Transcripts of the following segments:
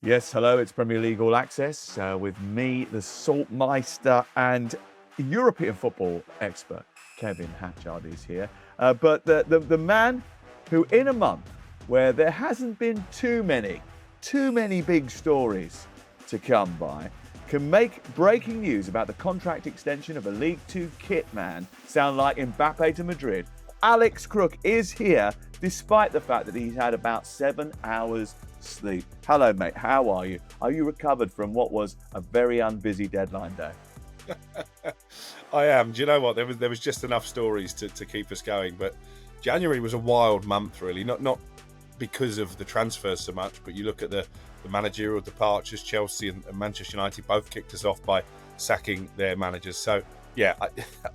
Yes, hello, it's Premier League All Access with me, the Saltmeister, and European football expert, Kevin Hatchard is here. But the man who, in a month where there hasn't been too many big stories to come by, can make breaking news about the contract extension of a League Two kit man sound like Mbappe to Madrid. Alex Crook is here, despite the fact that he's had about 7 hours sleep. Hello, mate. How are you? Are you recovered from what was a very unbusy deadline day? I am. Do you know what? There was just enough stories to keep us going. But January was a wild month, really. Not because of the transfers so much, but you look at the managerial departures. Chelsea and Manchester United both kicked us off by sacking their managers. So yeah,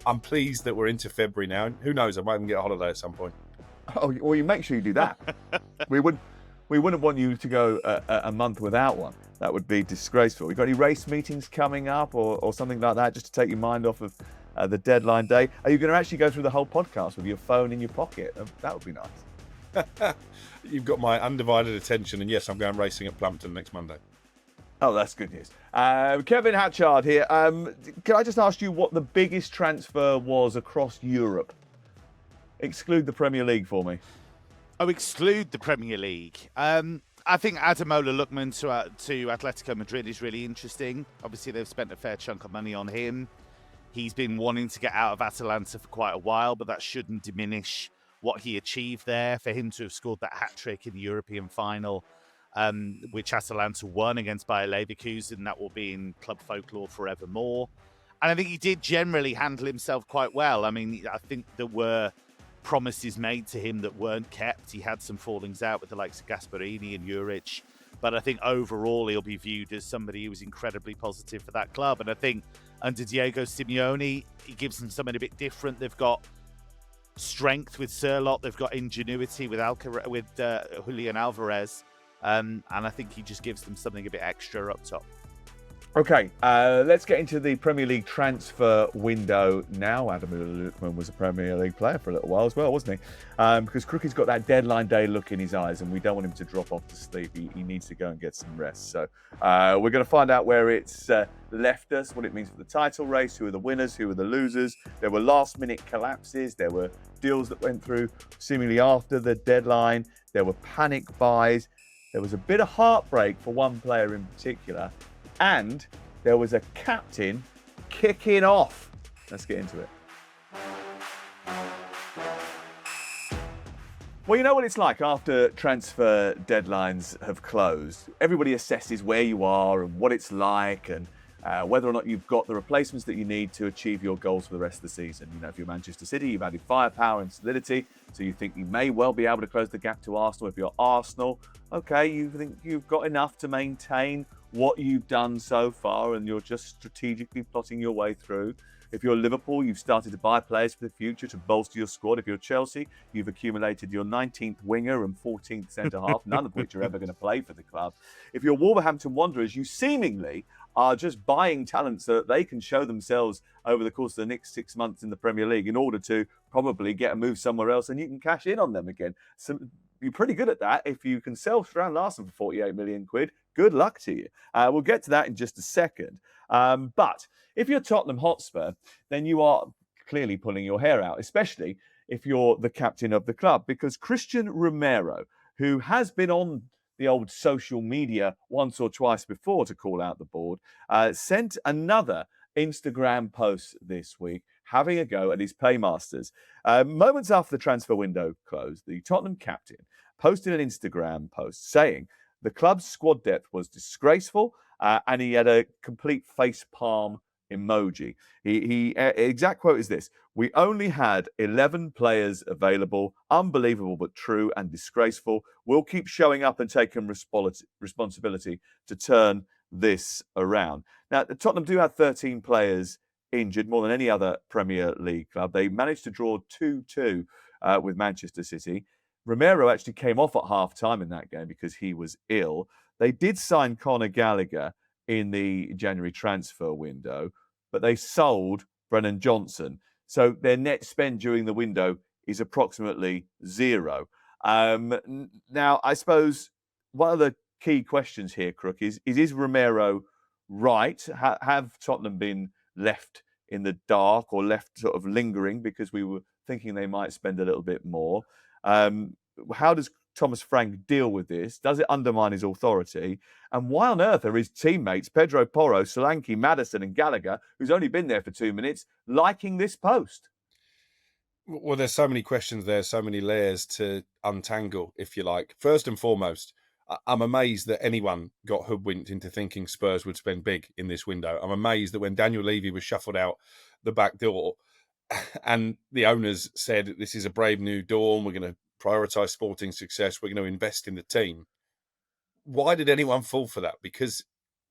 I'm pleased that we're into February now. And who knows? I might even get a holiday at some point. Oh, well, you make sure you do that. We wouldn't want you to go a month without one. That would be disgraceful. You got any race meetings coming up or something like that, just to take your mind off of the deadline day? Are you going to actually go through the whole podcast with your phone in your pocket? That would be nice. You've got my undivided attention, and yes, I'm going racing at Plumpton next Monday. Oh, that's good news. Kevin Hatchard here. Can I just ask you what the biggest transfer was across Europe? Exclude the Premier League for me. Oh, exclude the Premier League. I think Ademola Lookman to Atletico Madrid is really interesting. Obviously, they've spent a fair chunk of money on him. He's been wanting to get out of Atalanta for quite a while, but that shouldn't diminish what he achieved there. For him to have scored that hat-trick in the European final, which Atalanta won against Bayer Leverkusen, that will be in club folklore forevermore. And I think he did generally handle himself quite well. I mean, I think there were promises made to him that weren't kept. He had some fallings out with the likes of Gasperini and Juric, but I think overall he'll be viewed as somebody who was incredibly positive for that club. And I think under Diego Simeone, he gives them something a bit different. They've got strength with Sørloth, they've got ingenuity with Julian Alvarez, and I think he just gives them something a bit extra up top. Okay, let's get into the Premier League transfer window now. Ademola Lookman was a Premier League player for a little while as well, wasn't he? Because Crookie's got that deadline day look in his eyes, and we don't want him to drop off to sleep. He needs to go and get some rest. So we're going to find out where it's left us, what it means for the title race, who are the winners, who are the losers. There were last-minute collapses. There were deals that went through seemingly after the deadline. There were panic buys. There was a bit of heartbreak for one player in particular. And there was a captain kicking off. Let's get into it. Well, you know what it's like after transfer deadlines have closed. Everybody assesses where you are and what it's like and whether or not you've got the replacements that you need to achieve your goals for the rest of the season. You know, if you're Manchester City, you've added firepower and solidity, so you think you may well be able to close the gap to Arsenal. If you're Arsenal, okay, you think you've got enough to maintain what you've done so far and you're just strategically plotting your way through. If you're Liverpool, you've started to buy players for the future to bolster your squad. If you're Chelsea, you've accumulated your 19th winger and 14th centre-half, none of which are ever going to play for the club. If you're Wolverhampton Wanderers, you seemingly are just buying talent so that they can show themselves over the course of the next 6 months in the Premier League in order to probably get a move somewhere else and you can cash in on them again. So you're pretty good at that. If you can sell Strand Larsen for 48 million quid, good luck to you. We'll get to that in just a second. But if you're Tottenham Hotspur, then you are clearly pulling your hair out, especially if you're the captain of the club, because Christian Romero, who has been on the old social media once or twice before to call out the board, sent another Instagram post this week having a go at his paymasters. Moments after the transfer window closed, the Tottenham captain posted an Instagram post saying the club's squad depth was disgraceful, and he had a complete face palm emoji. He exact quote is this: "We only had 11 players available. Unbelievable but true and disgraceful. We'll keep showing up and taking responsibility to turn this around." Now, Tottenham do have 13 players injured, more than any other Premier League club. They managed to draw 2-2 with Manchester City. Romero actually came off at half-time in that game because he was ill. They did sign Conor Gallagher in the January transfer window, but they sold Brennan Johnson. So their net spend during the window is approximately zero. Now, I suppose one of the key questions here, Crook, is Romero right? Have Tottenham been left in the dark or left sort of lingering because we were thinking they might spend a little bit more? How does Thomas Frank deal with this? Does it undermine his authority? And why on earth are his teammates, Pedro Porro, Solanke, Maddison and Gallagher, who's only been there for 2 minutes, liking this post? Well, there's so many questions there, so many layers to untangle, if you like. First and foremost, I'm amazed that anyone got hoodwinked into thinking Spurs would spend big in this window. I'm amazed that when Daniel Levy was shuffled out the back door and the owners said, this is a brave new dawn, we're going to prioritise sporting success, we're going to invest in the team. Why did anyone fall for that? Because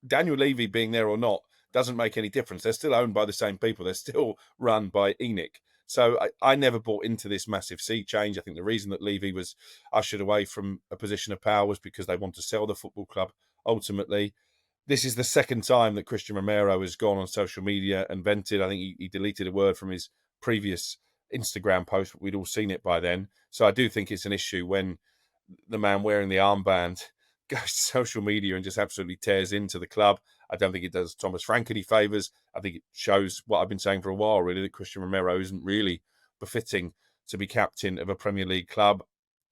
Daniel Levy being there or not doesn't make any difference. They're still owned by the same people. They're still run by ENIC. So I never bought into this massive sea change. I think the reason that Levy was ushered away from a position of power was because they want to sell the football club ultimately. This is the second time that Christian Romero has gone on social media and vented. I think he deleted a word from his previous Instagram post, but we'd all seen it by then. So I do think it's an issue when the man wearing the armband goes to social media and just absolutely tears into the club. I don't think it does Thomas Frank any favours. I think it shows what I've been saying for a while, really, that Christian Romero isn't really befitting to be captain of a Premier League club.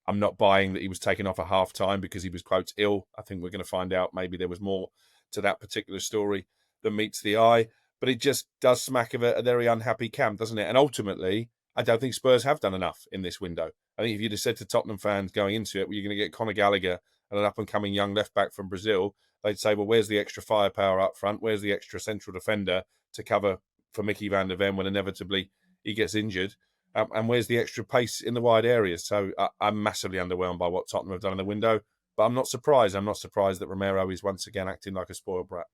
I'm not buying that he was taken off at half-time because he was, quote, ill. I think we're going to find out maybe there was more to that particular story than meets the eye. But it just does smack of a very unhappy camp, doesn't it? And ultimately, I don't think Spurs have done enough in this window. I think if you'd have said to Tottenham fans going into it, well, you're going to get Conor Gallagher and an up-and-coming young left-back from Brazil, they'd say, well, where's the extra firepower up front? Where's the extra central defender to cover for Mickey van der Ven when inevitably he gets injured? And where's the extra pace in the wide areas? So I'm massively underwhelmed by what Tottenham have done in the window. But I'm not surprised. I'm not surprised that Romero is once again acting like a spoiled brat.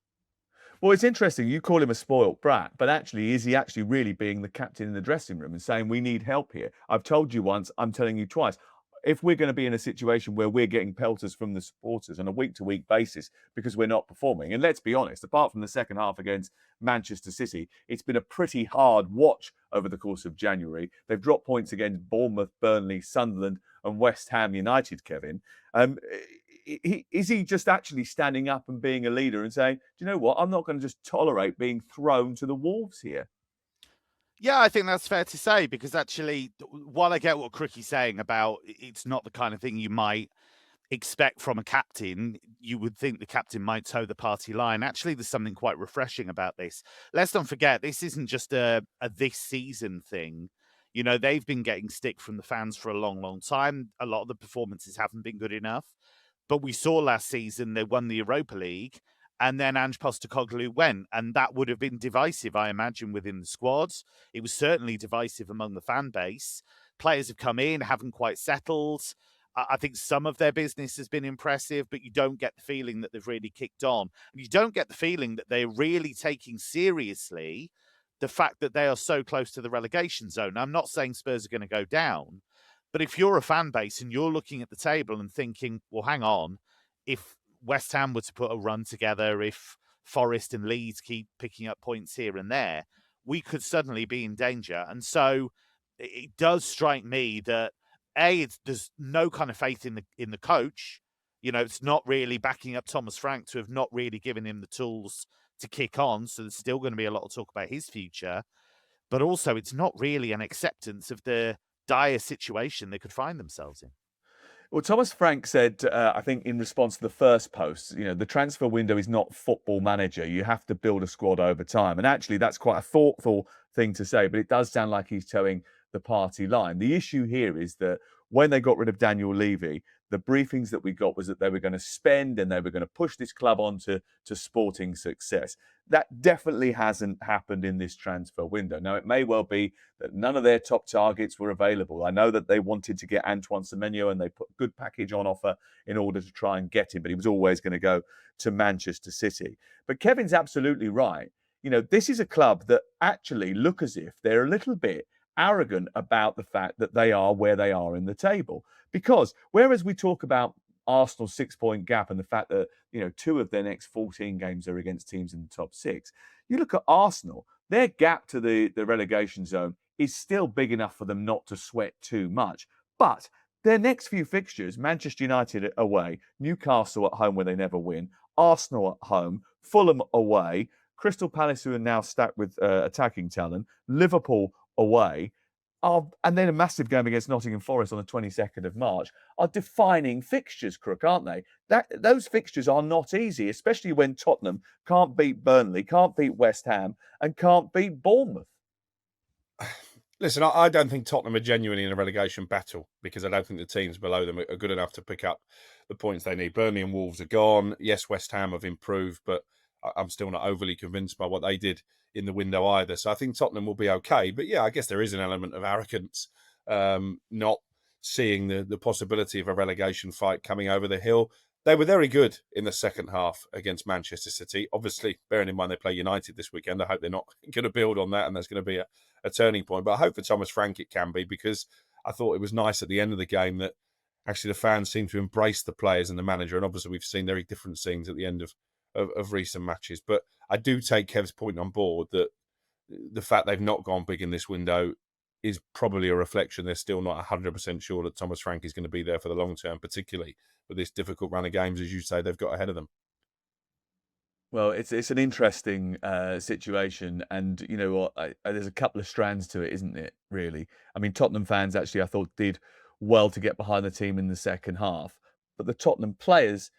Well, it's interesting. You call him a spoilt brat, but actually, is he actually really being the captain in the dressing room and saying, we need help here? I've told you once, I'm telling you twice. If we're going to be in a situation where we're getting pelters from the supporters on a week-to-week basis because we're not performing, and let's be honest, apart from the second half against Manchester City, it's been a pretty hard watch over the course of January. They've dropped points against Bournemouth, Burnley, Sunderland and West Ham United, Kevin. Is he just actually standing up and being a leader and saying, do you know what, I'm not going to just tolerate being thrown to the wolves here? Yeah, I think that's fair to say, because actually, while I get what Crooky's saying about it's not the kind of thing you might expect from a captain, you would think the captain might toe the party line. Actually, there's something quite refreshing about this. Let's not forget, this isn't just a this season thing. You know, they've been getting stick from the fans for a long, long time. A lot of the performances haven't been good enough. But we saw last season they won the Europa League, and then Ange Postecoglou went, and that would have been divisive, I imagine, within the squad. It was certainly divisive among the fan base. Players have come in, haven't quite settled. I think some of their business has been impressive, but you don't get the feeling that they've really kicked on. And you don't get the feeling that they're really taking seriously the fact that they are so close to the relegation zone. Now, I'm not saying Spurs are going to go down, but if you're a fan base and you're looking at the table and thinking, well, hang on, if West Ham were to put a run together, if Forest and Leeds keep picking up points here and there, we could suddenly be in danger. And so it does strike me that, there's no kind of faith in the coach. You know, it's not really backing up Thomas Frank to have not really given him the tools to kick on. So there's still going to be a lot of talk about his future. But also, it's not really an acceptance of the dire situation they could find themselves in. Well, Thomas Frank said, I think in response to the first post, you know, the transfer window is not Football Manager. You have to build a squad over time. And actually, that's quite a thoughtful thing to say, but it does sound like he's towing the party line. The issue here is that when they got rid of Daniel Levy, the briefings that we got was that they were going to spend and they were going to push this club on to sporting success. That definitely hasn't happened in this transfer window. Now, it may well be that none of their top targets were available. I know that they wanted to get Antoine Semenyo and they put a good package on offer in order to try and get him, but he was always going to go to Manchester City. But Kevin's absolutely right. You know, this is a club that actually look as if they're a little bit arrogant about the fact that they are where they are in the table. Because whereas we talk about Arsenal's 6-point gap and the fact that, you know, 2 of their next 14 games are against teams in the top 6, you look at Arsenal, their gap to the relegation zone is still big enough for them not to sweat too much. But Their next few fixtures, Manchester United away, Newcastle at home where they never win, Arsenal at home, Fulham away, Crystal Palace, who are now stacked with attacking talent, Liverpool away, and then a massive game against Nottingham Forest on the 22nd of March, are defining fixtures, Crook, aren't they? Those fixtures are not easy, especially when Tottenham can't beat Burnley, can't beat West Ham, and can't beat Bournemouth. Listen, I don't think Tottenham are genuinely in a relegation battle because I don't think the teams below them are good enough to pick up the points they need. Burnley and Wolves are gone. Yes, West Ham have improved, but I'm still not overly convinced by what they did in the window either. So I think Tottenham will be okay. But yeah, I guess there is an element of arrogance, not seeing the possibility of a relegation fight coming over the hill. They were very good in the second half against Manchester City. Obviously, bearing in mind they play United this weekend, I hope they're not going to build on that and that's going to be a turning point. But I hope for Thomas Frank it can be, because I thought it was nice at the end of the game that actually the fans seem to embrace the players and the manager. And obviously we've seen very different scenes at the end of recent matches. But I do take Kev's point on board that the fact they've not gone big in this window is probably a reflection they're still not 100% sure that Thomas Frank is going to be there for the long term, particularly with this difficult run of games, as you say, they've got ahead of them. Well, it's an interesting situation, and you know what? There's a couple of strands to it, isn't it? Really, I mean, Tottenham fans actually, I thought, did well to get behind the team in the second half, but the Tottenham players,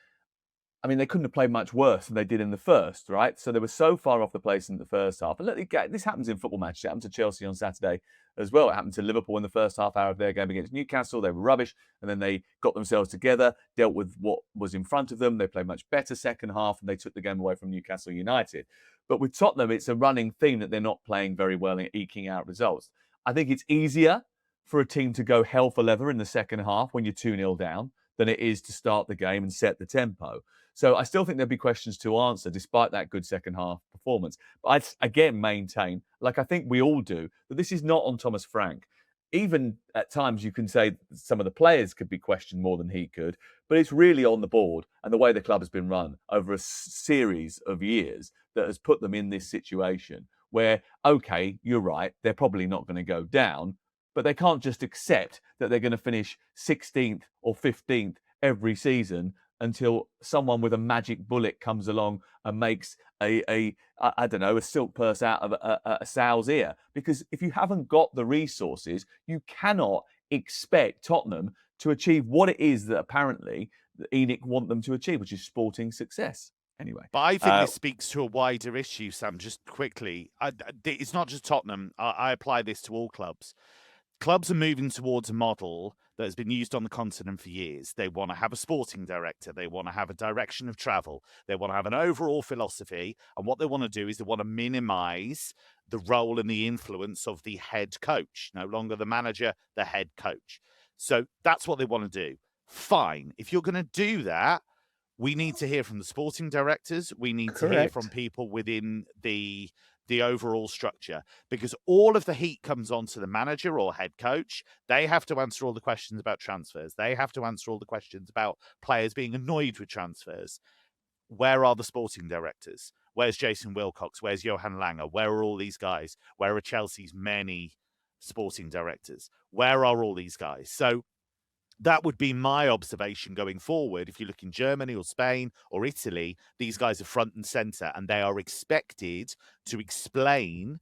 I mean, they couldn't have played much worse than they did in the first, right? So they were so far off the place in the first half. And look, this happens in football matches. It happened to Chelsea on Saturday as well. It happened to Liverpool in the first half hour of their game against Newcastle. They were rubbish, and then they got themselves together, dealt with what was in front of them. They played much better second half, and they took the game away from Newcastle United. But with Tottenham, it's a running theme that they're not playing very well in eking out results. I think it's easier for a team to go hell for leather in the second half when you're 2-0 down than it is to start the game and set the tempo. So I still think there'll be questions to answer despite that good second half performance. But I again maintain, like I think we all do, that this is not on Thomas Frank. Even at times you can say some of the players could be questioned more than he could, but it's really on the board and the way the club has been run over a series of years that has put them in this situation where, okay, you're right, they're probably not going to go down, but they can't just accept that they're going to finish 16th or 15th every season until someone with a magic bullet comes along and makes a silk purse out of a sow's ear. Because if you haven't got the resources, you cannot expect Tottenham to achieve what it is that apparently ENIC want them to achieve, which is sporting success. Anyway. But I think this speaks to a wider issue, Sam, just quickly. It's not just Tottenham. I apply this to all clubs. Clubs are moving towards a model that has been used on the continent for years. They want to have a sporting director. They want to have a direction of travel. They want to have an overall philosophy. And what they want to do is they want to minimize the role and the influence of the head coach. No longer the manager, the head coach. So that's what they want to do. Fine. If you're going to do that, we need to hear from the sporting directors. We need to hear from people within the overall structure, because all of the heat comes onto the manager or head coach. They have to answer all the questions about transfers. They have to answer all the questions about players being annoyed with transfers. Where are the sporting directors? Where's Jason Wilcox? Where's Johan Langer? Where are all these guys? Where are Chelsea's many sporting directors? Where are all these guys? So that would be my observation going forward. If you look in Germany or Spain or Italy, these guys are front and centre, and they are expected to explain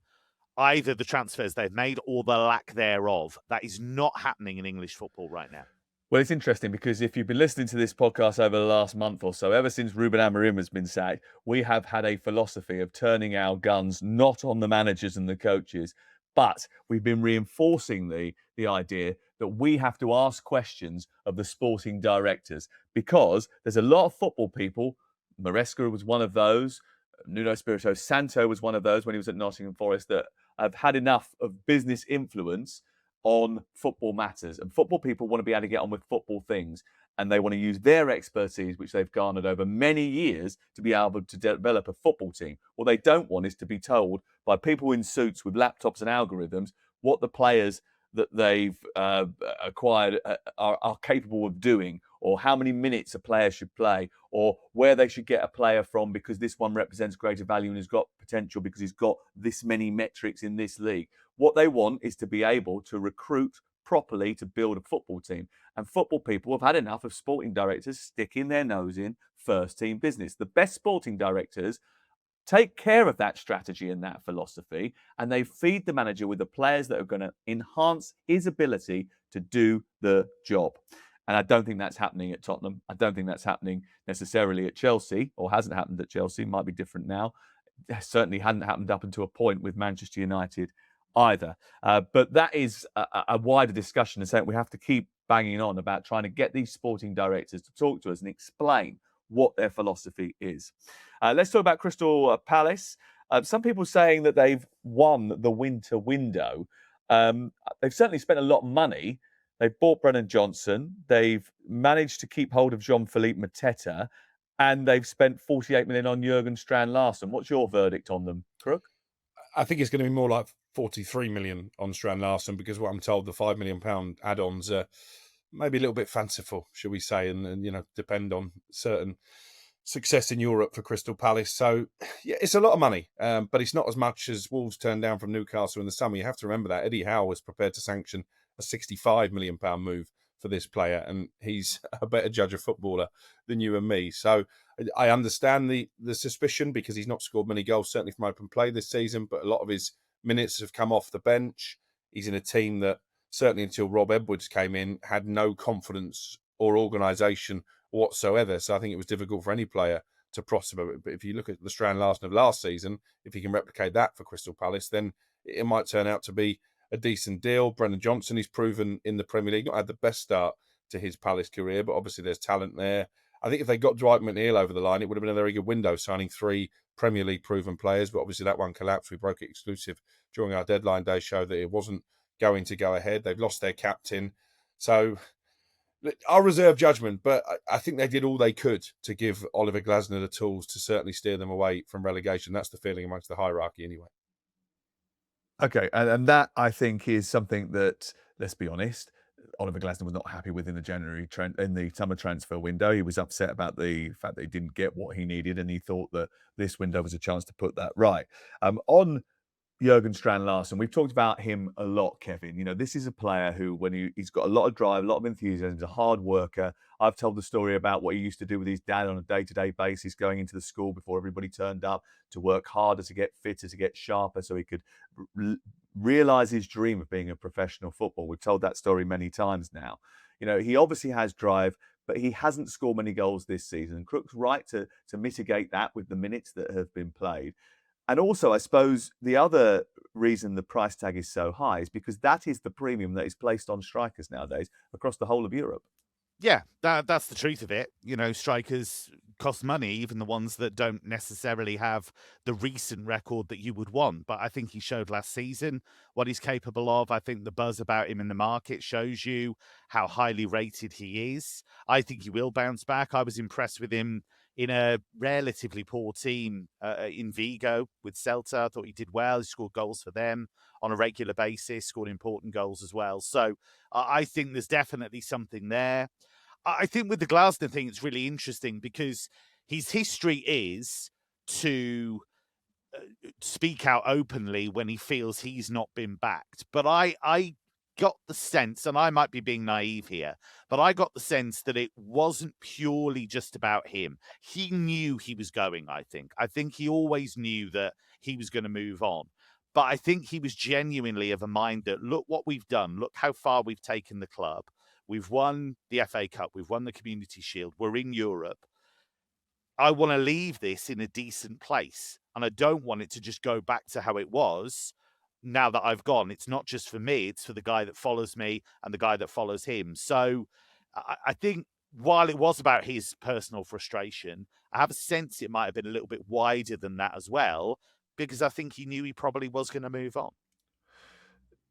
either the transfers they've made or the lack thereof. That is not happening in English football right now. Well, it's interesting because if you've been listening to this podcast over the last month or so, ever since Ruben Amorim has been sacked, we have had a philosophy of turning our guns not on the managers and the coaches, but we've been reinforcing the idea that we have to ask questions of the sporting directors, because there's a lot of football people. Maresca was one of those. Nuno Espirito Santo was one of those when he was at Nottingham Forest, that have had enough of business influence on football matters. And football people want to be able to get on with football things, and they want to use their expertise, which they've garnered over many years, to be able to develop a football team. What they don't want is to be told by people in suits with laptops and algorithms what the players that they've acquired are capable of doing, or how many minutes a player should play, or where they should get a player from because this one represents greater value and has got potential because he's got this many metrics in this league. What they want is to be able to recruit properly to build a football team. And football people have had enough of sporting directors sticking their nose in first team business. The best sporting directors take care of that strategy and that philosophy, and they feed the manager with the players that are going to enhance his ability to do the job. And I don't think that's happening at Tottenham. I don't think that's happening necessarily at Chelsea, or hasn't happened at Chelsea. Might be different now. It certainly hadn't happened up until a point with Manchester United either. But that is a wider discussion, and something we have to keep banging on about, trying to get these sporting directors to talk to us and explain what their philosophy is. Let's talk about Crystal Palace. Some people saying that they've won the winter window. They've certainly spent a lot of money. They've bought Brennan Johnson. They've managed to keep hold of Jean-Philippe Mateta. And they've spent 48 million on Jurgen Strand Larsen. What's your verdict on them, Crook? I think it's going to be more like 43 million on Strand Larsen, because what I'm told, the £5 million add-ons are maybe a little bit fanciful, shall we say, and depend on certain success in Europe for Crystal Palace. So, yeah, it's a lot of money, but it's not as much as Wolves turned down from Newcastle in the summer. You have to remember that Eddie Howe was prepared to sanction a £65 million move for this player, and he's a better judge of footballer than you and me. So I understand the suspicion, because he's not scored many goals, certainly from open play this season, but a lot of his minutes have come off the bench. He's in a team that, certainly until Rob Edwards came in, had no confidence or organisation whatsoever. So I think it was difficult for any player to prosper. But if you look at the Strand Larsen of last season, if he can replicate that for Crystal Palace, then it might turn out to be a decent deal. Brennan Johnson is proven in the Premier League, not had the best start to his Palace career, but obviously there's talent there. I think if they got Dwight McNeil over the line, it would have been a very good window, signing 3 Premier League proven players, but obviously that one collapsed. We broke it exclusive during our deadline day show that it wasn't going to go ahead. They've lost their captain. So I'll reserve judgment, but I think they did all they could to give Oliver Glasner the tools to certainly steer them away from relegation. That's the feeling amongst the hierarchy anyway. Okay, and that, I think, is something that, let's be honest, Oliver Glasner was not happy with in the summer transfer window. He was upset about the fact that he didn't get what he needed, and he thought that this window was a chance to put that right. On Jurgen Strand Larsen, we've talked about him a lot, Kevin. This is a player who, when he's got a lot of drive, a lot of enthusiasm, he's a hard worker. I've told the story about what he used to do with his dad on a day-to-day basis, going into the school before everybody turned up, to work harder, to get fitter, to get sharper, so he could realise his dream of being a professional footballer. We've told that story many times now. He obviously has drive, but he hasn't scored many goals this season. Crook's right to mitigate that with the minutes that have been played. And also, I suppose, the other reason the price tag is so high is because that is the premium that is placed on strikers nowadays across the whole of Europe. Yeah, that's the truth of it. Strikers cost money, even the ones that don't necessarily have the recent record that you would want. But I think he showed last season what he's capable of. I think the buzz about him in the market shows you how highly rated he is. I think he will bounce back. I was impressed with him in a relatively poor team in Vigo with Celta. I thought he did well. He scored goals for them on a regular basis, scored important goals as well. So I think there's definitely something there. I think with the Glasner thing, it's really interesting because his history is to speak out openly when he feels he's not been backed. But I got the sense, and I might be being naive here, but I got the sense that it wasn't purely just about him. He knew he was going, I think. I think he always knew that he was going to move on. But I think he was genuinely of a mind that, look what we've done. Look how far we've taken the club. We've won the FA Cup. We've won the Community Shield. We're in Europe. I want to leave this in a decent place. And I don't want it to just go back to how it was now that I've gone. It's not just for me. It's for the guy that follows me and the guy that follows him. So I think while it was about his personal frustration, I have a sense it might have been a little bit wider than that as well, because I think he knew he probably was going to move on.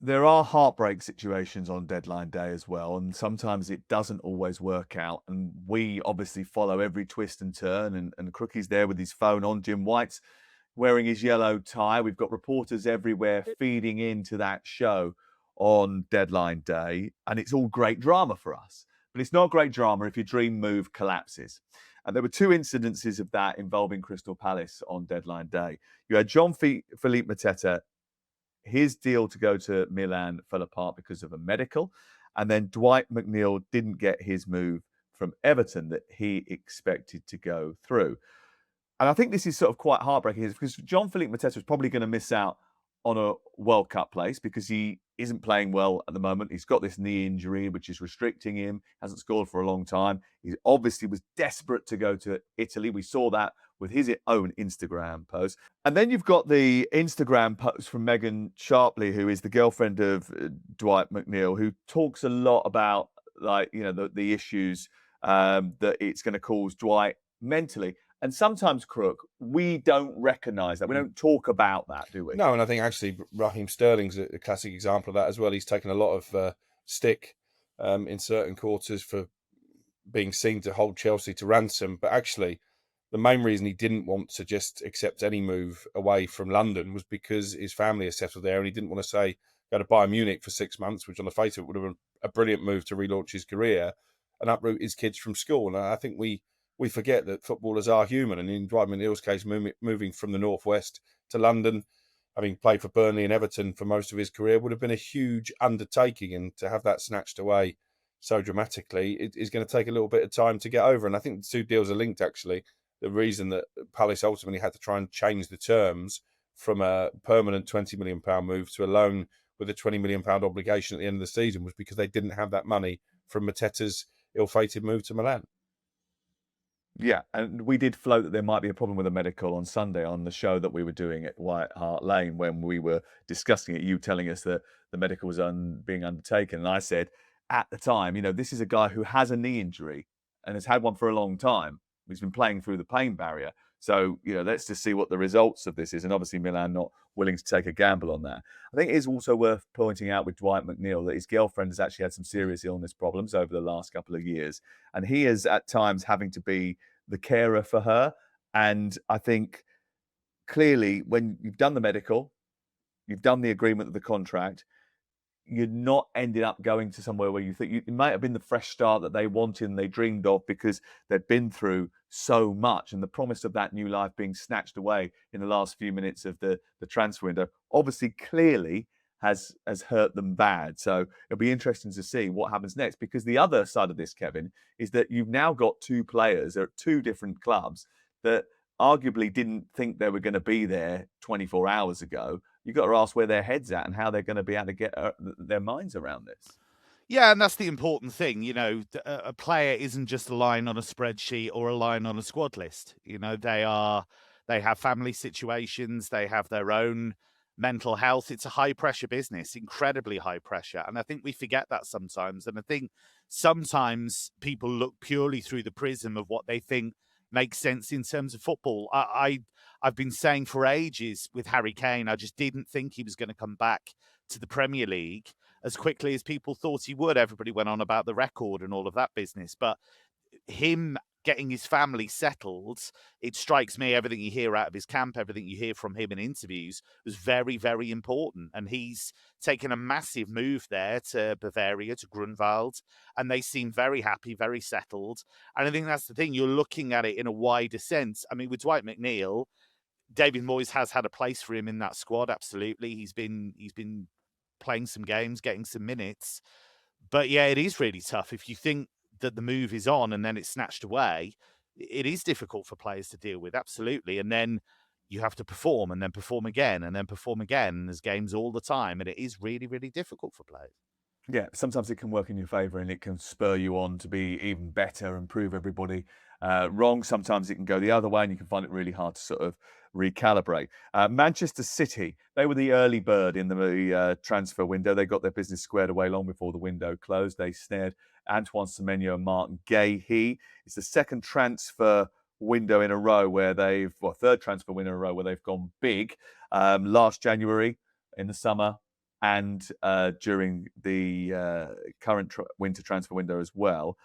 There are heartbreak situations on deadline day as well, and sometimes it doesn't always work out. And we obviously follow every twist and turn, and Crookie's there with his phone on. Jim White's wearing his yellow tie. We've got reporters everywhere feeding into that show on deadline day, and it's all great drama for us. But it's not great drama if your dream move collapses. And there were 2 incidences of that involving Crystal Palace on deadline day. You had Jean-Philippe Mateta his deal to go to Milan fell apart because of a medical. And then Dwight McNeil didn't get his move from Everton that he expected to go through. And I think this is sort of quite heartbreaking because Jean-Philippe Mateta is probably going to miss out on a World Cup place because he isn't playing well at the moment. He's got this knee injury, which is restricting him, hasn't scored for a long time. He obviously was desperate to go to Italy. We saw that with his own Instagram post. And then you've got the Instagram post from Megan Sharpley, who is the girlfriend of Dwight McNeil, who talks a lot about the issues that it's going to cause Dwight mentally. And sometimes, Crook, we don't recognise that. We don't talk about that, do we? No, and I think actually Raheem Sterling's a classic example of that as well. He's taken a lot of stick in certain quarters for being seen to hold Chelsea to ransom. But actually, the main reason he didn't want to just accept any move away from London was because his family is settled there and he didn't want to say go to Bayern Munich for 6 months, which on the face of it would have been a brilliant move to relaunch his career and uproot his kids from school. And I think we forget that footballers are human. And in Dwight McNeil's case, moving from the Northwest to London, having played for Burnley and Everton for most of his career, would have been a huge undertaking. And to have that snatched away so dramatically, it is going to take a little bit of time to get over. And I think the two deals are linked, actually. The reason that Palace ultimately had to try and change the terms from a permanent £20 million move to a loan with a £20 million obligation at the end of the season was because they didn't have that money from Mateta's ill-fated move to Milan. Yeah, and we did float that there might be a problem with a medical on Sunday on the show that we were doing at White Hart Lane when we were discussing it, you telling us that the medical was being undertaken. And I said, at the time, this is a guy who has a knee injury and has had one for a long time. He's been playing through the pain barrier. So, let's just see what the results of this is. And obviously Milan not willing to take a gamble on that. I think it is also worth pointing out with Dwight McNeil that his girlfriend has actually had some serious illness problems over the last couple of years. And he is at times having to be the carer for her. And I think clearly when you've done the medical, you've done the agreement of the contract, you're not ending up going to somewhere where you think it might have been the fresh start that they wanted and they dreamed of because they'd been through so much. And the promise of that new life being snatched away in the last few minutes of the transfer window, obviously clearly has hurt them bad. So it'll be interesting to see what happens next, because the other side of this, Kevin, is that you've now got two players at two different clubs that arguably didn't think they were going to be there 24 hours ago. You've got to ask where their head's at and how they're going to be able to get their minds around this. Yeah, and that's the important thing. A player isn't just a line on a spreadsheet or a line on a squad list. They have family situations, they have their own mental health. It's a high pressure business, incredibly high pressure. And I think we forget that sometimes. And I think sometimes people look purely through the prism of what they think makes sense in terms of football. I've been saying for ages with Harry Kane, I just didn't think he was going to come back to the Premier League as quickly as people thought he would. Everybody went on about the record and all of that business. But him getting his family settled, it strikes me, everything you hear out of his camp, everything you hear from him in interviews was very, very important. And he's taken a massive move there to Bavaria, to Grunwald, and they seem very happy, very settled. And I think that's the thing. You're looking at it in a wider sense. I mean, with Dwight McNeil, David Moyes has had a place for him in that squad. Absolutely. He's been playing some games, getting some minutes. But yeah, it is really tough. If you think that the move is on and then it's snatched away, it is difficult for players to deal with. Absolutely. And then you have to perform and then perform again and then perform again. And there's games all the time. And it is really, really difficult for players. Yeah, sometimes it can work in your favour and it can spur you on to be even better and prove everybody wrong. Sometimes it can go the other way and you can find it really hard to sort of recalibrate. Manchester City, they were the early bird in the transfer window. They got their business squared away long before the window closed. They snared Antoine Semenyo and Mark Gahey. It's the second transfer window in a row where third transfer window in a row where they've gone big. Last January in the summer, and during the current winter transfer window as well.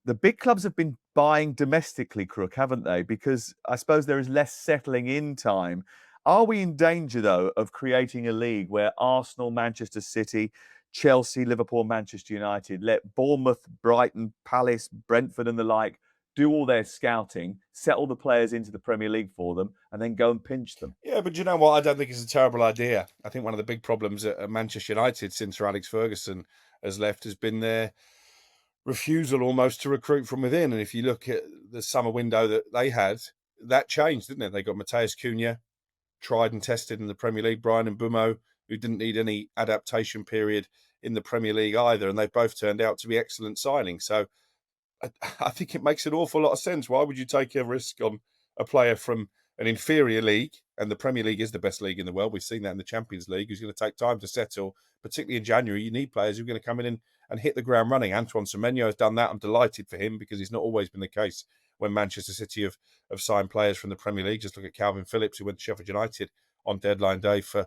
The big clubs have been buying domestically, Crook, haven't they? Because I suppose there is less settling in time. Are we in danger, though, of creating a league where Arsenal, Manchester City, Chelsea, Liverpool, Manchester United let Bournemouth, Brighton, Palace, Brentford and the like do all their scouting, settle the players into the Premier League for them, and then go and pinch them. Yeah, but you know what? I don't think it's a terrible idea. I think one of the big problems at Manchester United since Sir Alex Ferguson has left has been their refusal almost to recruit from within. And if you look at the summer window that they had, that changed, didn't it? They got Matheus Cunha, tried and tested in the Premier League, Brian Mbeumo, who didn't need any adaptation period in the Premier League either, and they've both turned out to be excellent signings. So I think it makes an awful lot of sense. Why would you take a risk on a player from an inferior league? And the Premier League is the best league in the world. We've seen that in the Champions League, who's going to take time to settle, particularly in January. You need players who are going to come in and hit the ground running. Antoine Semenyo has done that. I'm delighted for him because it's not always been the case when Manchester City have signed players from the Premier League. Just look at Calvin Phillips, who went to Sheffield United on deadline day, for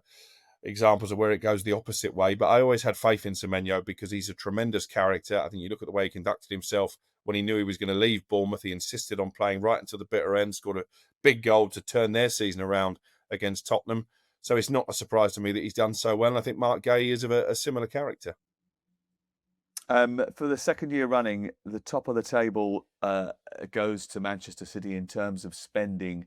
examples of where it goes the opposite way. But I always had faith in Semenyo because he's a tremendous character. I think you look at the way he conducted himself when he knew he was going to leave Bournemouth. He insisted on playing right until the bitter end, scored a big goal to turn their season around against Tottenham. So it's not a surprise to me that he's done so well. And I think Mark Gay is of a similar character. For the second year running, the top of the table goes to Manchester City in terms of spending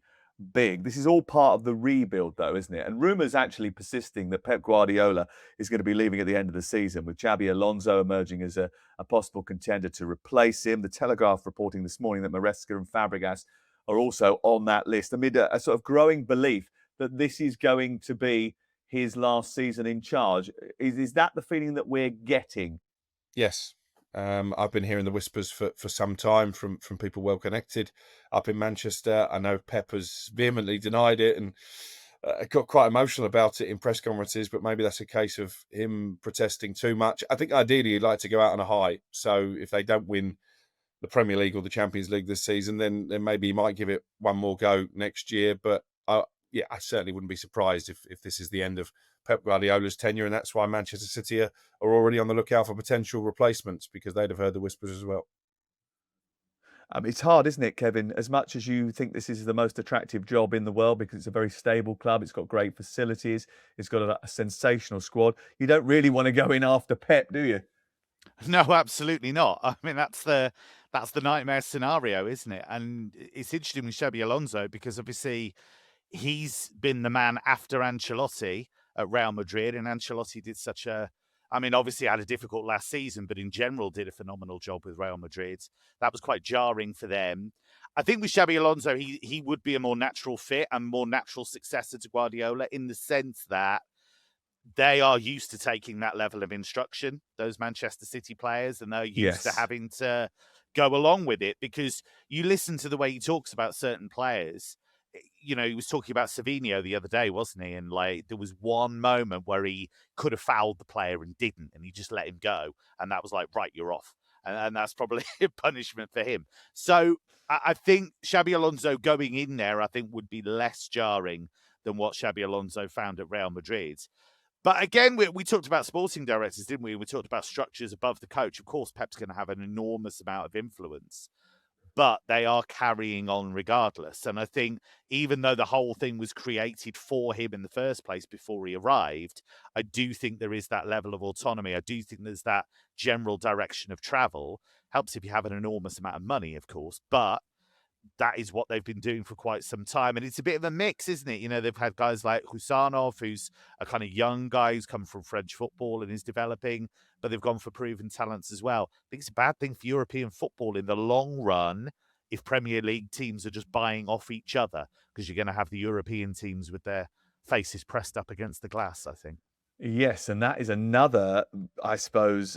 big. This is all part of the rebuild, though, isn't it? And rumours actually persisting that Pep Guardiola is going to be leaving at the end of the season, with Xabi Alonso emerging as a possible contender to replace him. The Telegraph reporting this morning that Maresca and Fabregas are also on that list, amid a sort of growing belief that this is going to be his last season in charge. Is that the feeling that we're getting? Yes. I've been hearing the whispers for some time from people well connected up in Manchester. I know Pep has vehemently denied it and got quite emotional about it in press conferences, but maybe that's a case of him protesting too much. I think ideally he'd like to go out on a high. So if they don't win the Premier League or the Champions League this season, then maybe he might give it one more go next year. But I certainly wouldn't be surprised if this is the end of Pep Guardiola's tenure, and that's why Manchester City are already on the lookout for potential replacements, because they'd have heard the whispers as well. It's hard, isn't it, Kevin? As much as you think this is the most attractive job in the world because it's a very stable club, it's got great facilities, it's got a sensational squad, you don't really want to go in after Pep, do you? No, absolutely not. I mean, that's the nightmare scenario, isn't it? And it's interesting with Xabi Alonso because obviously he's been the man after Ancelotti at Real Madrid, and Ancelotti did obviously had a difficult last season, but in general did a phenomenal job with Real Madrid. That was quite jarring for them. I think with Xabi Alonso, he would be a more natural fit and more natural successor to Guardiola in the sense that they are used to taking that level of instruction, those Manchester City players, and they're used to having to go along with it, because you listen to the way he talks about certain players. You know, he was talking about Savinho the other day, wasn't he? And there was one moment where he could have fouled the player and didn't, and he just let him go. And that was like, right, you're off. And that's probably a punishment for him. So I think Xabi Alonso going in there, I think, would be less jarring than what Xabi Alonso found at Real Madrid. But again, we talked about sporting directors, didn't we? We talked about structures above the coach. Of course, Pep's going to have an enormous amount of influence, but they are carrying on regardless. And I think even though the whole thing was created for him in the first place before he arrived, I do think there is that level of autonomy. I do think there's that general direction of travel. Helps if you have an enormous amount of money, of course, but that is what they've been doing for quite some time. And it's a bit of a mix, isn't it? You know, they've had guys like Husanov, who's a kind of young guy who's come from French football and is developing, but they've gone for proven talents as well. I think it's a bad thing for European football in the long run if Premier League teams are just buying off each other, because you're going to have the European teams with their faces pressed up against the glass, I think. Yes, and that is another, I suppose,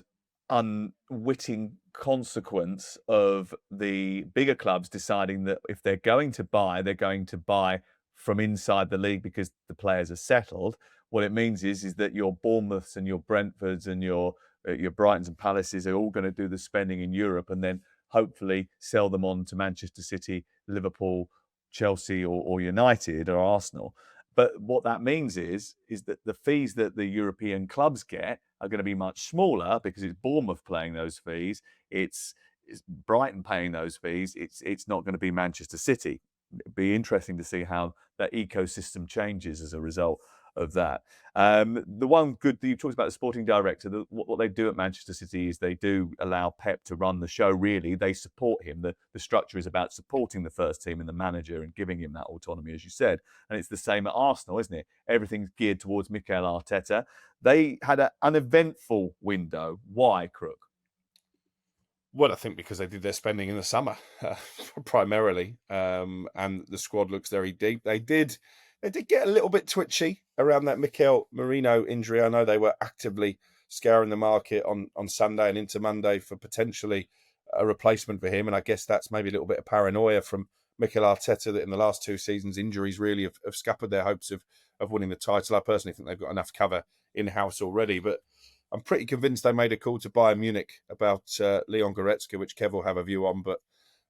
unwitting consequence of the bigger clubs deciding that if they're going to buy, they're going to buy from inside the league because the players are settled. What it means is that your Bournemouths and your Brentfords and your Brightons and Palaces are all going to do the spending in Europe and then hopefully sell them on to Manchester City, Liverpool, Chelsea or United or Arsenal. But what that means is that the fees that the European clubs get are going to be much smaller because it's Bournemouth paying those fees. It's Brighton paying those fees. It's not going to be Manchester City. It'd be interesting to see how that ecosystem changes as a result of that. The one good that you talked about, the sporting director, what they do at Manchester City is they do allow Pep to run the show, really. They support him. The structure is about supporting the first team and the manager and giving him that autonomy, as you said. And it's the same at Arsenal, isn't it? Everything's geared towards Mikel Arteta. They had an uneventful window. Why, Crook? Well, I think because they did their spending in the summer, primarily, and the squad looks very deep. They did get a little bit twitchy around that Mikel Merino injury. I know they were actively scouring the market on Sunday and into Monday for potentially a replacement for him, and I guess that's maybe a little bit of paranoia from Mikel Arteta that in the last 2 seasons injuries really have scuppered their hopes of winning the title. I personally think they've got enough cover in-house already, but I'm pretty convinced they made a call to Bayern Munich about Leon Goretzka, which Kev will have a view on, but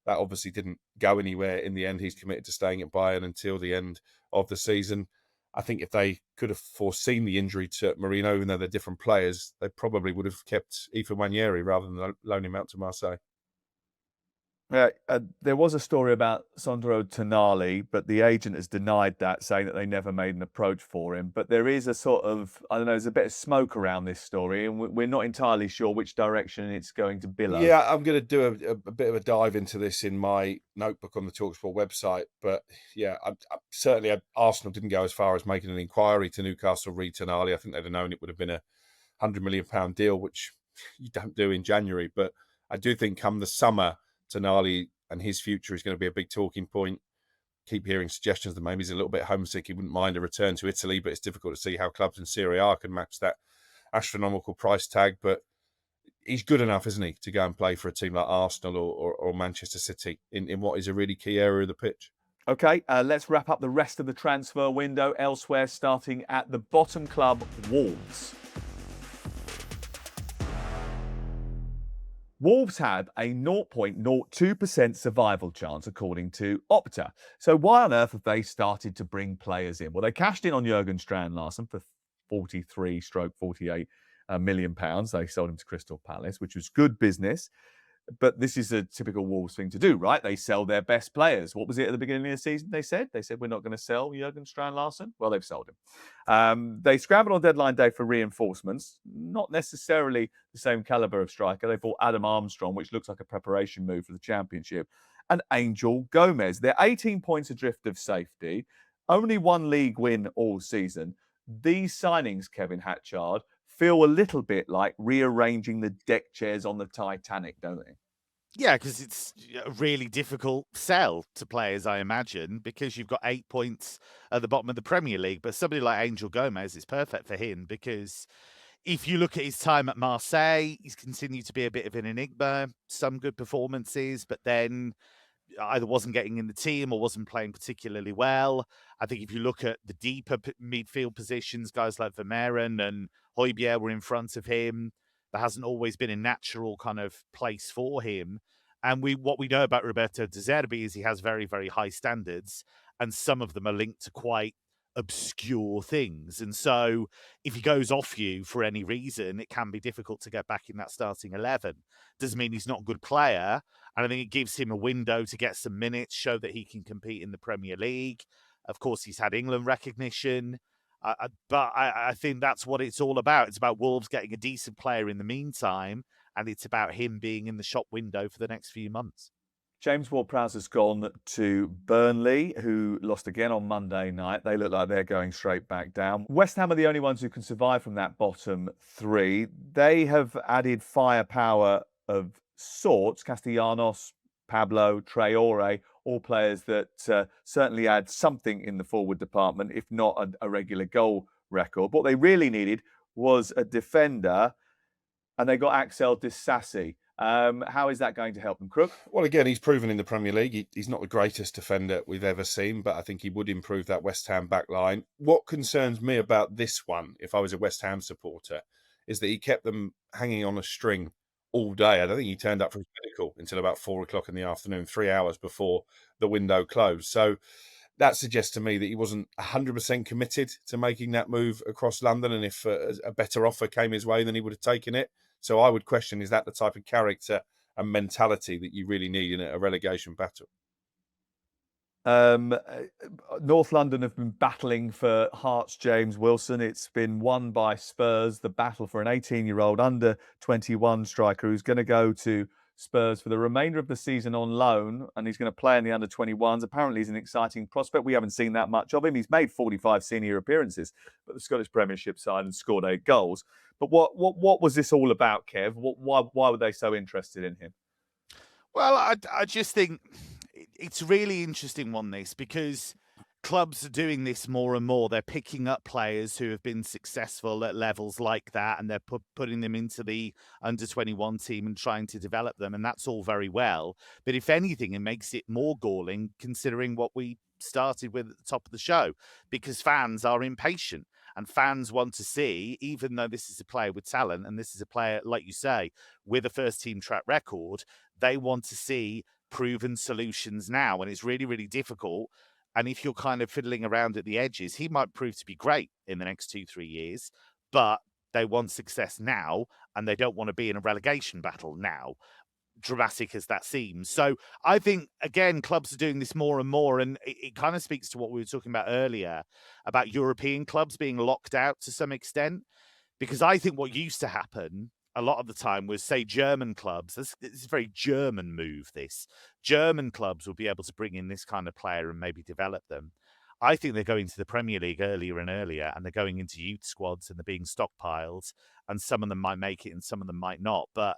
that obviously didn't go anywhere in the end. He's committed to staying at Bayern until the end of the season. I think if they could have foreseen the injury to Marino, even though they're different players, they probably would have kept Ethan Nwaneri rather than loan him out to Marseille. There was a story about Sandro Tonali, but the agent has denied that, saying that they never made an approach for him. But there is a sort of, I don't know, there's a bit of smoke around this story, and we're not entirely sure which direction it's going to billow. Yeah, I'm going to do a bit of a dive into this in my notebook on the talkSPORT website. But yeah, certainly Arsenal didn't go as far as making an inquiry to Newcastle re Tonali. I think they'd have known it would have been a £100 million deal, which you don't do in January. But I do think come the summer, Tonali and his future is going to be a big talking point. Keep hearing suggestions that maybe he's a little bit homesick. He wouldn't mind a return to Italy, but it's difficult to see how clubs in Serie A can match that astronomical price tag. But he's good enough, isn't he, to go and play for a team like Arsenal or Manchester City in what is a really key area of the pitch. Okay, let's wrap up the rest of the transfer window elsewhere, starting at the bottom club, Wolves. Wolves have a 0.02% survival chance, according to Opta. So why on earth have they started to bring players in? Well, they cashed in on Jurgen Strand Larsen for 43/48 million pounds. They sold him to Crystal Palace, which was good business. But this is a typical Wolves thing to do, right? They sell their best players. What was it at the beginning of the season they said? They said, we're not going to sell Jurgen Strand Larsen. Well, they've sold him. They scrambled on deadline day for reinforcements. Not necessarily the same calibre of striker. They bought Adam Armstrong, which looks like a preparation move for the Championship, and Angel Gomez. They're 18 points adrift of safety. Only 1 league win all season. These signings, Kevin Hatchard, feel a little bit like rearranging the deck chairs on the Titanic, don't they? Yeah, because it's a really difficult sell to players, I imagine, because you've got 8 points at the bottom of the Premier League. But somebody like Angel Gomez is perfect for him because if you look at his time at Marseille, he's continued to be a bit of an enigma. Some good performances, but then either wasn't getting in the team or wasn't playing particularly well. I think if you look at the deeper midfield positions, guys like Vermeeren and Højbjerg were in front of him. There hasn't always been a natural kind of place for him. And what we know about Roberto De Zerbi is he has very, very high standards, and some of them are linked to quite obscure things. And so if he goes off you for any reason, it can be difficult to get back in that starting 11. Doesn't mean he's not a good player. And I think it gives him a window to get some minutes, show that he can compete in the Premier League. Of course, he's had England recognition. But I think that's what it's all about. It's about Wolves getting a decent player in the meantime, and it's about him being in the shop window for the next few months. James Ward-Prowse has gone to Burnley, who lost again on Monday night. They look like they're going straight back down. West Ham are the only ones who can survive from that bottom 3. They have added firepower of sorts. Castellanos, Pablo, Traore, all players that certainly add something in the forward department, if not a regular goal record. What they really needed was a defender, and they got Axel Disasi. How is that going to help them, Crook? Well, again, he's proven in the Premier League. He's not the greatest defender we've ever seen, but I think he would improve that West Ham back line. What concerns me about this one, if I was a West Ham supporter, is that he kept them hanging on a string all day. I don't think he turned up for his medical until about 4 o'clock in the afternoon, 3 hours before the window closed. So that suggests to me that he wasn't 100% committed to making that move across London. And if a better offer came his way, then he would have taken it. So I would question, is that the type of character and mentality that you really need in a relegation battle? North London have been battling for Hearts James Wilson. It's been won by Spurs, the battle for an 18-year-old under 21 striker who's going to go to Spurs for the remainder of the season on loan, and he's going to play in the under 21s. Apparently, he's an exciting prospect. We haven't seen that much of him. He's made 45 senior appearances at the Scottish Premiership side and scored 8 goals. But what was this all about, Kev? Why were they so interested in him? Well, I just think it's a really interesting one, this, because clubs are doing this more and more. They're picking up players who have been successful at levels like that, and they're putting them into the under-21 team and trying to develop them, and that's all very well. But if anything, it makes it more galling, considering what we started with at the top of the show, because fans are impatient. And fans want to see, even though this is a player with talent, and this is a player, like you say, with a first-team track record, they want to see proven solutions now. And it's really, really difficult. And if you're kind of fiddling around at the edges, he might prove to be great in the next 2-3 years, but they want success now, and they don't want to be in a relegation battle now, dramatic as that seems. So I think, again, clubs are doing this more and more, and it kind of speaks to what we were talking about earlier about European clubs being locked out to some extent, because I think what used to happen a lot of the time was, say, German clubs. This is a very German move, this. German clubs will be able to bring in this kind of player and maybe develop them. I think they're going to the Premier League earlier and earlier, and they're going into youth squads and they're being stockpiled, and some of them might make it and some of them might not. But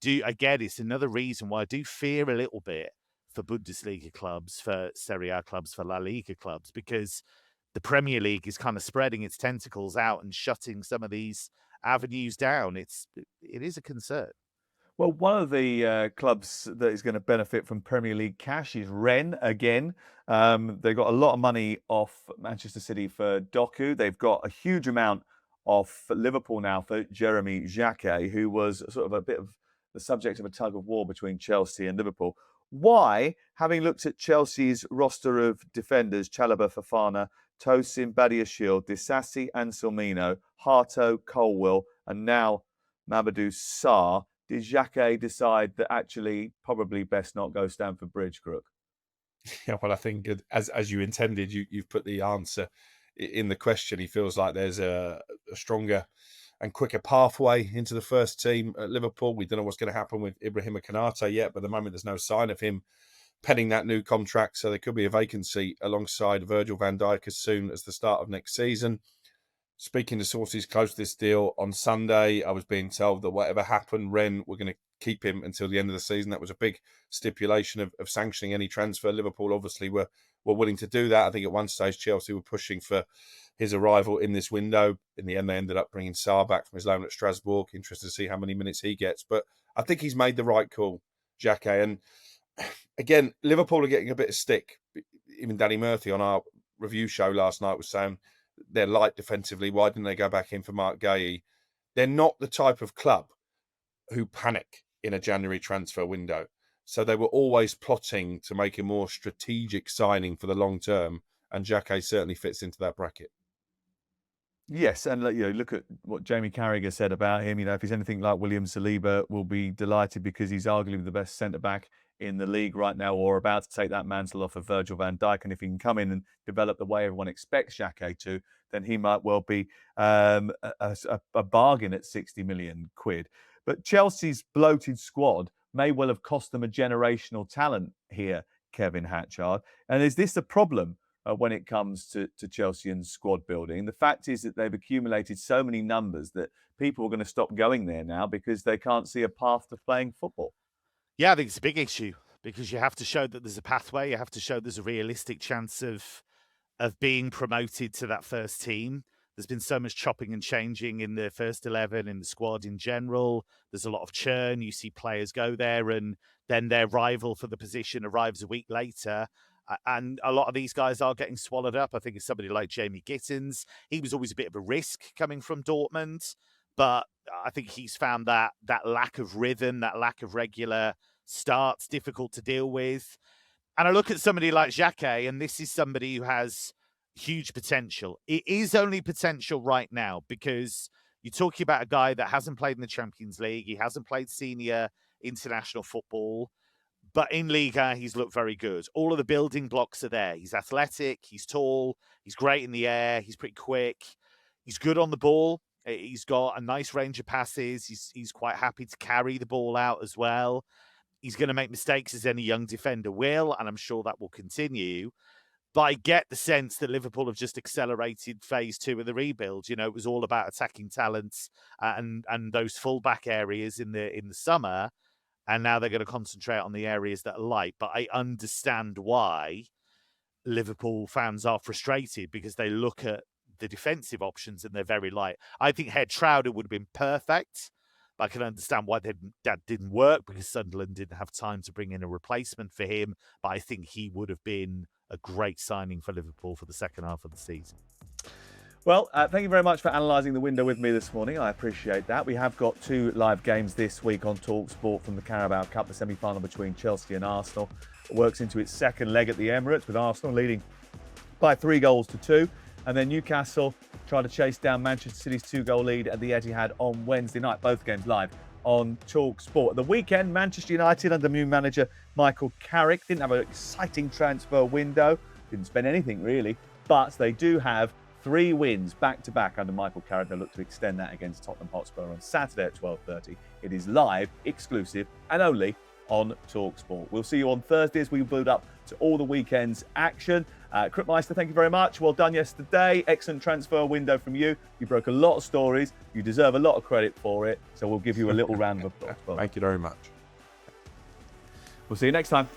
again, it's another reason why I do fear a little bit for Bundesliga clubs, for Serie A clubs, for La Liga clubs, because the Premier League is kind of spreading its tentacles out and shutting some of these avenues down. It is a concern. Well, one of the clubs that is going to benefit from Premier League cash is Rennes again. They've got a lot of money off Manchester City for Doku. They've got a huge amount off Liverpool now for Jeremy Jacquet, who was sort of a bit of the subject of a tug of war between Chelsea and Liverpool. Why, having looked at Chelsea's roster of defenders, Chalobah, Fofana, Tosin, Badiashile, Disasi, Anselmino, Harto, Colwill, and now Mamadou Sarr, did Jacquet decide that actually probably best not go Stamford Bridge, Crook? Yeah, well, I think as you intended, you've put the answer in the question. He feels like there's a stronger and quicker pathway into the first team at Liverpool. We don't know what's going to happen with Ibrahima Konate yet, but at the moment there's no sign of him penning that new contract, so there could be a vacancy alongside Virgil van Dijk as soon as the start of next season. Speaking to sources close to this deal, on Sunday, I was being told that whatever happened, Rennes were going to keep him until the end of the season. That was a big stipulation of sanctioning any transfer. Liverpool obviously were willing to do that. I think at one stage Chelsea were pushing for his arrival in this window. In the end, they ended up bringing Sarr back from his loan at Strasbourg. Interested to see how many minutes he gets. But I think he's made the right call, Jacquet. And again, Liverpool are getting a bit of stick. Even Danny Murphy on our review show last night was saying they're light defensively. Why didn't they go back in for Mark Guéhi? They're not the type of club who panic in a January transfer window. So they were always plotting to make a more strategic signing for the long term, and Jacquet certainly fits into that bracket. Yes, and look at what Jamie Carragher said about him. If he's anything like William Saliba, we'll be delighted because he's arguably the best centre-back in the league right now, or about to take that mantle off of Virgil van Dijk. And if he can come in and develop the way everyone expects Jacquet to, then he might well be a bargain at 60 million quid. But Chelsea's bloated squad may well have cost them a generational talent here, Kevin Hatchard. And is this a problem when it comes to Chelsea and squad building? The fact is that they've accumulated so many numbers that people are going to stop going there now because they can't see a path to playing football. Yeah, I think it's a big issue because you have to show that there's a pathway. You have to show there's a realistic chance of being promoted to that first team. There's been so much chopping and changing in the first 11, in the squad in general. There's a lot of churn. You see players go there and then their rival for the position arrives a week later. And a lot of these guys are getting swallowed up. I think it's somebody like Jamie Gittins. He was always a bit of a risk coming from Dortmund, but I think he's found that lack of rhythm, that lack of regular starts difficult to deal with. And I look at somebody like Jacquet, and this is somebody who has huge potential. It is only potential right now because you're talking about a guy that hasn't played in the Champions League. He hasn't played senior international football. But in Liga, he's looked very good. All of the building blocks are there. He's athletic, he's tall, he's great in the air, he's pretty quick, he's good on the ball. He's got a nice range of passes. He's quite happy to carry the ball out as well. He's going to make mistakes as any young defender will, and I'm sure that will continue. But I get the sense that Liverpool have just accelerated phase 2 of the rebuild. You know, it was all about attacking talents and those fullback areas in the summer, and now they're going to concentrate on the areas that are light. But I understand why Liverpool fans are frustrated, because they look at the defensive options and they're very light. I think Head Trouder would have been perfect. I can understand why that didn't work, because Sunderland didn't have time to bring in a replacement for him. But I think he would have been a great signing for Liverpool for the second half of the season. Well, thank you very much for analysing the window with me this morning. I appreciate that. We have got 2 live games this week on talkSPORT from the Carabao Cup, the semi-final between Chelsea and Arsenal. It works into its second leg at the Emirates, with Arsenal leading by 3-2. And then Newcastle try to chase down Manchester City's 2-goal lead at the Etihad on Wednesday night. Both games live on talkSPORT. At the weekend, Manchester United under new manager Michael Carrick didn't have an exciting transfer window, didn't spend anything really, but they do have 3 wins back-to-back under Michael Carrick. They'll look to extend that against Tottenham Hotspur on Saturday at 12:30. It is live, exclusive, and only on talkSPORT. We'll see you on Thursday as we build up to all the weekend's action. Crookmeister, thank you very much. Well done yesterday. Excellent transfer window from you. You broke a lot of stories. You deserve a lot of credit for it. So we'll give you a little round of applause. Thank you very much. We'll see you next time.